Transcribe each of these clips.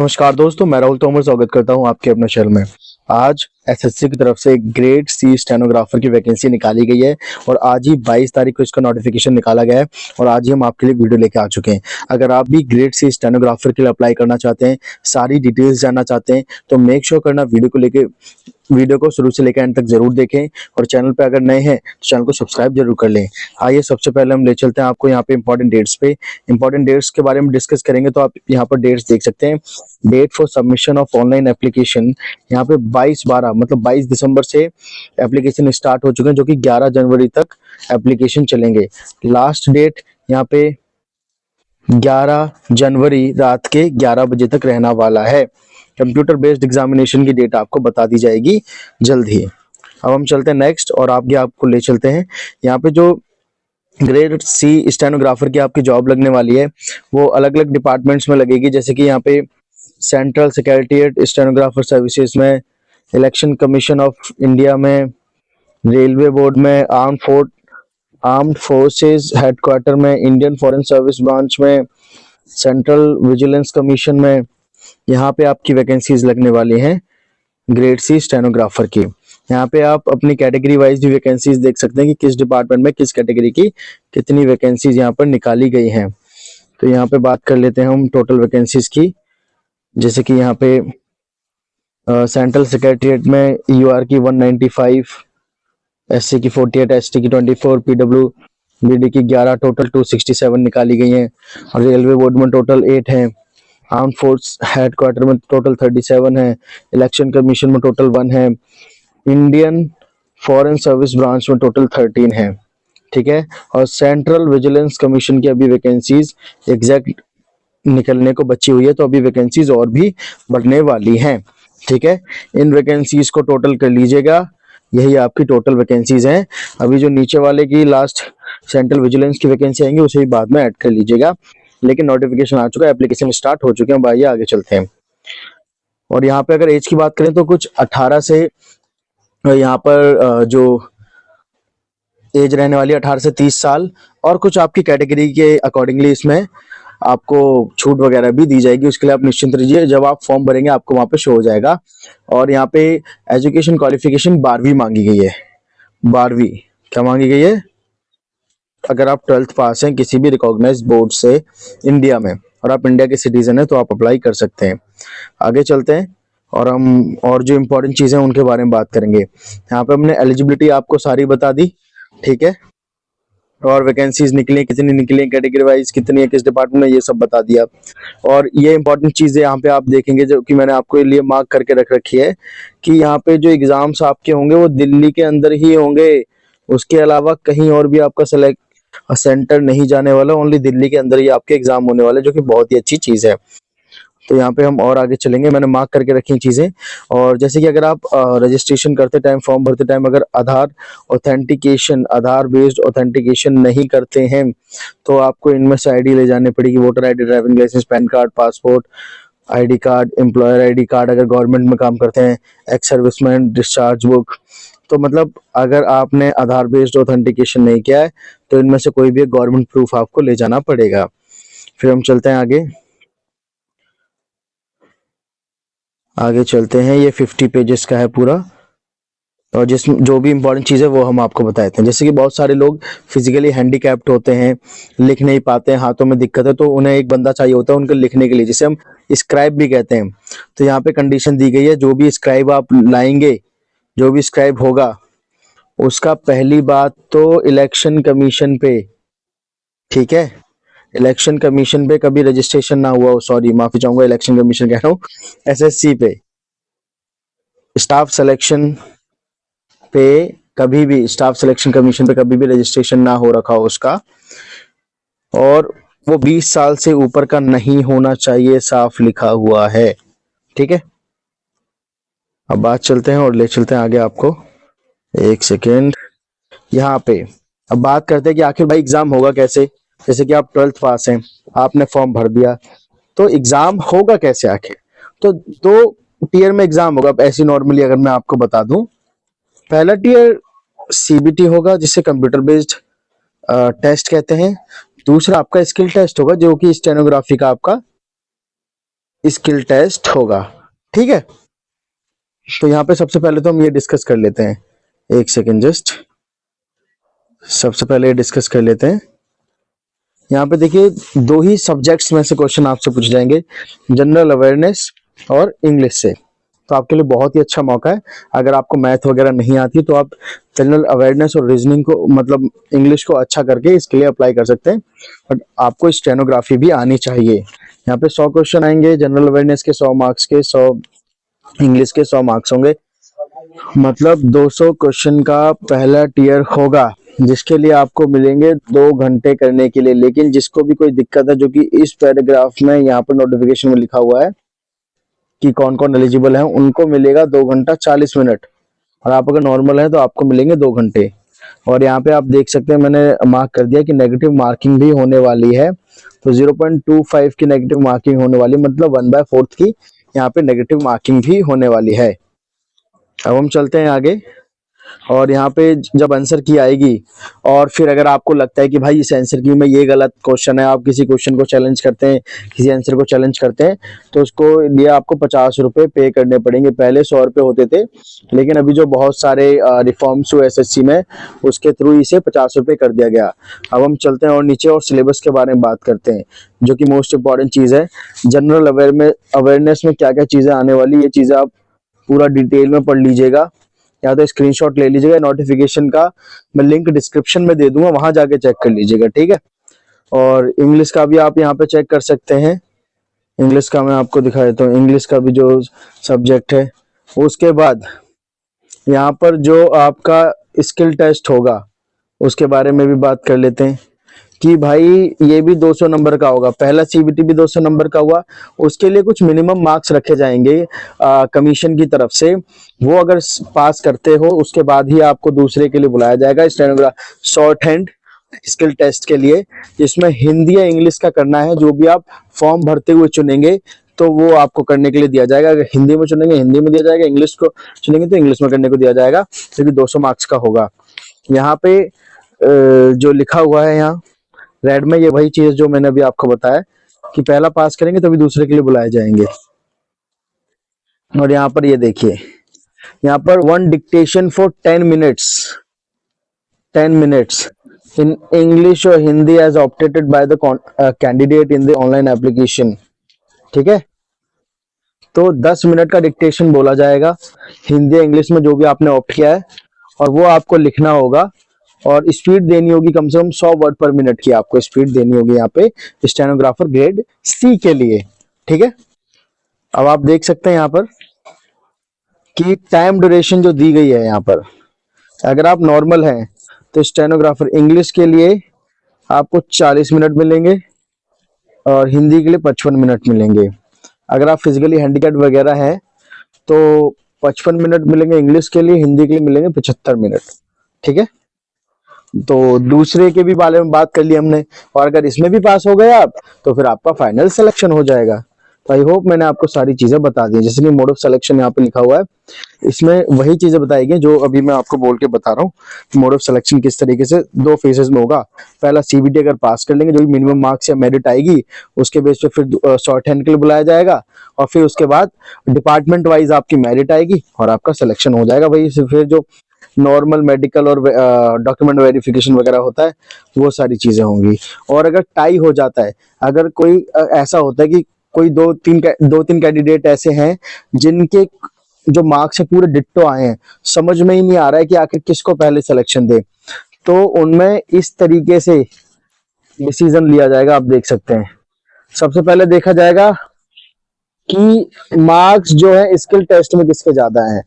नमस्कार दोस्तों, मैं राहुल तोमर स्वागत करता हूं आपके अपने चैनल में। आज एसएससी की तरफ से ग्रेड सी स्टेनोग्राफर की वैकेंसी निकाली गई है और आज ही 22 तारीख को इसका नोटिफिकेशन निकाला गया है और आज ही हम आपके लिए वीडियो लेके आ चुके हैं। अगर आप भी ग्रेड सी स्टेनोग्राफर के लिए अप्लाई करना चाहते हैं, सारी डिटेल्स जानना चाहते हैं, तो मेक श्योर करना वीडियो को शुरू से लेकर एंड तक जरूर देखें और चैनल पे अगर नए हैं तो चैनल को सब्सक्राइब जरूर कर लें। आइए सबसे पहले हम ले चलते हैं आपको यहाँ पे इंपॉर्टेंट डेट्स के बारे में डिस्कस करेंगे। तो आप यहाँ पर डेट्स देख सकते हैं। Date for submission of online application यहाँ पे 22/12 मतलब 22 दिसंबर से एप्लीकेशन स्टार्ट हो चुके हैं, जो कि 11 जनवरी तक एप्लीकेशन चलेंगे। लास्ट डेट यहाँ पे 11 जनवरी रात के 11 बजे तक रहना वाला है। कंप्यूटर बेस्ड एग्जामिनेशन की डेट आपको बता दी जाएगी जल्द ही। अब हम चलते हैं नेक्स्ट और आगे आपको ले चलते हैं। यहाँ पे जो ग्रेड सी स्टेनोग्राफर की आपकी जॉब लगने वाली है वो अलग अलग डिपार्टमेंट्स में लगेगी, जैसे कि यहाँ पे सेंट्रल सेक्रेटरीट स्टेनोग्राफर सर्विसेज में, इलेक्शन कमीशन ऑफ इंडिया में, रेलवे बोर्ड में, आर्म्ड फोर्सेस हेडक्वार्टर में, इंडियन फॉरेन सर्विस ब्रांच में, सेंट्रल विजिलेंस कमीशन में। यहाँ पे आपकी वैकेंसीज लगने वाली हैं ग्रेड सी स्टेनोग्राफर की। यहाँ पे आप अपनी कैटेगरी वाइज भी वैकेंसीज देख सकते हैं कि किस डिपार्टमेंट में किस कैटेगरी की कितनी वैकेंसीज यहाँ पर निकाली गई हैं। तो यहाँ पे बात कर लेते हैं हम टोटल वैकेंसीज की। जैसे कि यहाँ पे सेंट्रल सेक्रेटरीट में यूआर की 195, एससी की 48, एसटी की 24, पीडब्ल्यूबीडी की 11, टोटल 267 निकाली गई हैं। और रेलवे बोर्ड में टोटल 8 हैं। आर्म फोर्स हेडक्वार्टर में टोटल 37 है। इलेक्शन कमीशन में टोटल 1 है। इंडियन फॉरेन सर्विस ब्रांच में टोटल 13 है। ठीक है। और सेंट्रल विजिलेंस कमीशन की अभी वैकेंसीज एग्जैक्ट निकलने को बची हुई है, तो अभी वैकेंसीज और भी बढ़ने वाली हैं। ठीक है। इन वैकेंसीज को टोटल कर लीजिएगा, यही आपकी टोटल वैकेंसीज हैं। अभी जो नीचे वाले की लास्ट सेंट्रल विजिलेंस की वैकेंसी आएंगी उसे भी बाद में ऐड कर लीजिएगा, लेकिन नोटिफिकेशन आ चुका है, एप्लीकेशन स्टार्ट हो चुके हैं। भाई आगे चलते हैं। और यहाँ पे अगर एज की बात करें तो कुछ 18 से यहाँ पर जो एज रहने वाली है 18 से 30 साल, और कुछ आपकी कैटेगरी के अकॉर्डिंगली इसमें आपको छूट वगैरह भी दी जाएगी। उसके लिए आप निश्चिंत रहिए, जब आप फॉर्म भरेंगे आपको वहां पे शो हो जाएगा। और यहाँ पे एजुकेशन क्वालिफिकेशन 12वीं मांगी गई है। 12वीं क्या मांगी गई है? अगर आप 12th पास हैं किसी भी रिकॉग्नाइज्ड बोर्ड से इंडिया में और आप इंडिया के सिटीजन हैं तो आप अप्लाई कर सकते हैं। आगे चलते हैं और हम और जो इम्पोर्टेंट चीजें हैं उनके बारे में बात करेंगे। यहाँ पे हमने एलिजिबिलिटी आपको सारी बता दी। ठीक है। और वैकेंसीज निकली कितनी निकली, कैटेगरी वाइज कितनी है, किस डिपार्टमेंट में, ये सब बता दिया। और ये इंपॉर्टेंट चीजें यहाँ पे आप देखेंगे जो कि मैंने आपके लिए मार्क करके रख रखी है कि यहाँ पे जो एग्जाम्स आपके होंगे वो दिल्ली के अंदर ही होंगे। उसके अलावा कहीं और भी आपका सेंटर नहीं जाने वाला, ओनली दिल्ली के अंदर ही आपके एग्जाम होने वाले, जो कि बहुत ही अच्छी चीज है। तो यहाँ पे हम और आगे चलेंगे, मैंने मार्क करके रखी चीजें। और जैसे कि अगर आप रजिस्ट्रेशन करते टाइम, फॉर्म भरते टाइम अगर आधार बेस्ड ऑथेंटिकेशन नहीं करते हैं तो आपको इनमें से आईडी ले जानी पड़ेगी। Voter ID, driving licence, PAN card, passport, ID card, employer ID card अगर गवर्नमेंट में काम करते हैं, एक्स सर्विसमैन डिस्चार्ज बुक। तो मतलब अगर आपने आधार बेस्ड ऑथेंटिकेशन नहीं किया है तो इनमें से कोई भी गवर्नमेंट प्रूफ आपको ले जाना पड़ेगा। फिर हम चलते हैं आगे चलते हैं। ये 50 पेजेस का है पूरा, और जिसमें जो भी इंपॉर्टेंट चीज़ है वो हम आपको बताते हैं। जैसे कि बहुत सारे लोग फिजिकली हैंडीकैप्ड होते हैं, लिख नहीं पाते हैं, हाथों में दिक्कत है, तो उन्हें एक बंदा चाहिए होता है उनको लिखने के लिए, जिसे हम स्क्राइब भी कहते हैं। तो यहाँ पे कंडीशन दी गई है, जो भी स्क्राइब आप लाएंगे, जो भी स्क्राइब होगा उसका पहली बात तो इलेक्शन कमीशन पे, ठीक है, इलेक्शन कमीशन पे कभी रजिस्ट्रेशन ना हुआ हो, सॉरी माफी चाहूंगा, इलेक्शन कमीशन कह रहा हूँ, एसएससी पे, स्टाफ सिलेक्शन पे कभी भी, स्टाफ सिलेक्शन कमीशन पे कभी भी रजिस्ट्रेशन ना हो रखा हो उसका, और वो 20 साल से ऊपर का नहीं होना चाहिए, साफ लिखा हुआ है। ठीक है। अब बात चलते हैं और ले चलते हैं आगे आपको। एक सेकेंड। यहाँ पे अब बात करते हैं कि आखिर भाई एग्जाम होगा कैसे। जैसे कि आप 12th पास हैं, आपने फॉर्म भर दिया, तो एग्जाम होगा कैसे आखिर? तो 2 टीयर में एग्जाम होगा ऐसी नॉर्मली अगर मैं आपको बता दूं। पहला टीयर सीबीटी होगा जिसे कंप्यूटर बेस्ड टेस्ट कहते हैं। दूसरा आपका स्किल टेस्ट होगा जो कि स्टेनोग्राफी का आपका स्किल टेस्ट होगा। ठीक है, तो यहाँ पे सबसे पहले तो हम ये डिस्कस कर लेते हैं, एक सेकेंड जस्ट, सबसे पहले ये डिस्कस कर लेते हैं। यहाँ पे देखिए दो ही सब्जेक्ट्स में से क्वेश्चन आपसे पूछे जाएंगे, जनरल अवेयरनेस और इंग्लिश से। तो आपके लिए बहुत ही अच्छा मौका है, अगर आपको मैथ वगैरह नहीं आती तो आप जनरल अवेयरनेस और रीजनिंग को मतलब इंग्लिश को अच्छा करके इसके लिए अप्लाई कर सकते हैं। बट आपको स्टेनोग्राफी भी आनी चाहिए। यहाँ पे 100 क्वेश्चन आएंगे, जनरल अवेयरनेस के 100 मार्क्स के, 100 इंग्लिश के 100 मार्क्स होंगे, मतलब 200 क्वेश्चन का पहला टीयर होगा, जिसके लिए आपको मिलेंगे 2 घंटे करने के लिए। लेकिन जिसको भी कोई दिक्कत है, जो कि इस पैराग्राफ में यहाँ पर नोटिफिकेशन में लिखा हुआ है कि कौन कौन एलिजिबल है, उनको मिलेगा 2 घंटा 40 मिनट, और आप अगर नॉर्मल है तो आपको मिलेंगे 2 घंटे। और यहाँ पे आप देख सकते हैं मैंने मार्क कर दिया कि नेगेटिव मार्किंग भी होने वाली है, तो 0.25 की नेगेटिव मार्किंग होने वाली, मतलब 1/4 की यहाँ पे नेगेटिव मार्किंग भी होने वाली है। अब हम चलते हैं आगे, और यहाँ पे जब आंसर की आएगी और फिर अगर आपको लगता है कि भाई इस आंसर की में ये गलत क्वेश्चन है, आप किसी क्वेश्चन को चैलेंज करते हैं, किसी आंसर को चैलेंज करते हैं, तो उसको लिए आपको 50 रुपये पे करने पड़ेंगे। पहले 100 रुपये होते थे, लेकिन अभी जो बहुत सारे रिफॉर्म्स हुए एसएससी में, उसके थ्रू इसे 50 रुपये कर दिया गया। अब हम चलते हैं और नीचे और सिलेबस के बारे में बात करते हैं, जो कि मोस्ट इंपॉर्टेंट चीज़ है। जनरल अवेयरनेस में क्या क्या चीज़ें आने वाली, ये चीज़ें आप पूरा डिटेल में पढ़ लीजिएगा, या तो स्क्रीनशॉट ले लीजिएगा। नोटिफिकेशन का मैं लिंक डिस्क्रिप्शन में दे दूंगा, वहां जाके चेक कर लीजिएगा, ठीक है। और इंग्लिश का भी आप यहाँ पे चेक कर सकते हैं। इंग्लिश का मैं आपको दिखा देता हूँ, इंग्लिश का भी जो सब्जेक्ट है। उसके बाद यहाँ पर जो आपका स्किल टेस्ट होगा, उसके बारे में भी बात कर लेते हैं कि भाई ये भी 200 नंबर का होगा। पहला सीबीटी भी 200 नंबर का हुआ, उसके लिए कुछ मिनिमम मार्क्स रखे जाएंगे कमीशन की तरफ से। वो अगर पास करते हो, उसके बाद ही आपको दूसरे के लिए बुलाया जाएगा, stenograph short hand skill test के लिए, जिसमें हिंदी या इंग्लिश का करना है। जो भी आप फॉर्म भरते हुए चुनेंगे तो वो आपको करने के लिए दिया जाएगा। अगर हिंदी में चुनेंगे हिंदी में दिया जाएगा, इंग्लिश को चुनेंगे तो इंग्लिश में करने को दिया जाएगा, जो कि 200 मार्क्स का होगा। यहाँ पे जो लिखा हुआ है यहाँ रेड में, ये वही चीज जो मैंने अभी आपको बताया कि पहला पास करेंगे तभी दूसरे के लिए बुलाए जाएंगे। और यहाँ पर ये देखिए, यहाँ पर 1 dictation for 10 minutes, 10 minutes in English और Hindi as opted by the candidate in the online application. ठीक है, तो 10 मिनट का डिक्टेशन बोला जाएगा, हिंदी इंग्लिश में जो भी आपने ऑप्ट किया है, और वो आपको लिखना होगा। और स्पीड देनी होगी कम से कम 100 वर्ड पर मिनट की, आपको स्पीड देनी होगी यहाँ पे स्टेनोग्राफर ग्रेड सी के लिए। ठीक है, अब आप देख सकते हैं यहाँ पर कि टाइम ड्यूरेशन जो दी गई है यहाँ पर, अगर आप नॉर्मल हैं तो स्टेनोग्राफर इंग्लिश के लिए आपको 40 मिनट मिलेंगे और हिंदी के लिए 55 मिनट मिलेंगे। अगर आप फिजिकली हैंडीकैप वगैरह हैं तो 55 मिनट मिलेंगे इंग्लिश के लिए, हिंदी के लिए मिलेंगे 75 मिनट। ठीक है, तो दूसरे के भी बारे में बात कर ली हमने, और अगर इसमें भी पास हो गए आप तो फिर आपका फाइनल सिलेक्शन हो जाएगा। तो आई होप मैंने आपको सारी चीजें बता दी, जैसे कि मोड ऑफ सिलेक्शन यहाँ पे लिखा हुआ है, इसमें वही चीजें बताई गई जो अभी मैं आपको बोल के बता रहा हूँ। मोड ऑफ सिलेक्शन किस तरीके से 2 फेजेस में होगा। पहला सीबीटी अगर पास कर लेंगे, जो भी मिनिमम मार्क्स या मेरिट आएगी, उसके बेस पे फिर शॉर्ट हैंड के लिए बुलाया जाएगा, और फिर उसके बाद डिपार्टमेंट वाइज आपकी मेरिट आएगी और आपका सिलेक्शन हो जाएगा। भाई फिर जो नॉर्मल मेडिकल और डॉक्यूमेंट वेरिफिकेशन वगैरह होता है, वो सारी चीजें होंगी। और अगर टाई हो जाता है, अगर कोई ऐसा होता है कि कोई दो तीन कैंडिडेट ऐसे हैं जिनके जो मार्क्स है पूरे डिट्टो आए हैं, समझ में ही नहीं आ रहा है कि आखिर किसको पहले सिलेक्शन दे, तो उनमें इस तरीके से डिसीजन लिया जाएगा। आप देख सकते हैं, सबसे पहले देखा जाएगा कि मार्क्स जो है स्किल टेस्ट में किसके ज्यादा हैं,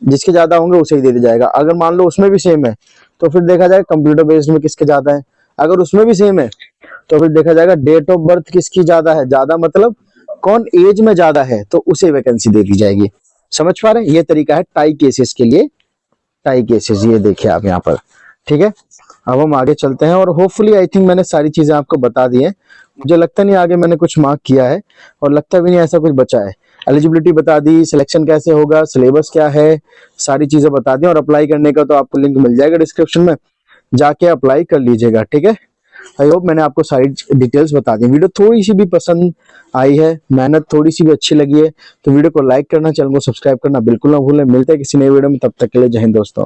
जिसके ज्यादा होंगे उसे ही दे दिया जाएगा। अगर मान लो उसमें भी सेम है तो फिर देखा जाएगा कंप्यूटर बेस्ड में किसके ज्यादा है। अगर उसमें भी सेम है तो फिर देखा जाएगा डेट ऑफ बर्थ किसकी ज्यादा है, ज्यादा मतलब कौन एज में ज्यादा है, तो उसे वैकेंसी दे दी जाएगी। समझ पा रहे हैं, ये तरीका है टाई केसेस के लिए। टाई केसेस ये देखिए आप यहाँ पर। ठीक है, अब हम आगे चलते हैं, और होपफुली आई थिंक मैंने सारी चीजें आपको बता दी है। मुझे लगता नहीं आगे मैंने कुछ मार्क किया है, और लगता भी नहीं ऐसा कुछ बचा है। एलिजिबिलिटी बता दी, सिलेक्शन कैसे होगा, सिलेबस क्या है, सारी चीजें बता दी। और अप्लाई करने का तो आपको लिंक मिल जाएगा डिस्क्रिप्शन में, जाके अप्लाई कर लीजिएगा। ठीक है, आई होप मैंने आपको सारी डिटेल्स बता दी। वीडियो थोड़ी सी भी पसंद आई है, मेहनत थोड़ी सी भी अच्छी लगी है तो वीडियो को लाइक करना, चैनल को सब्सक्राइब करना बिल्कुल ना भूलें। मिलते हैं किसी नए वीडियो में, तब तक के लिए जय हिंद दोस्तों।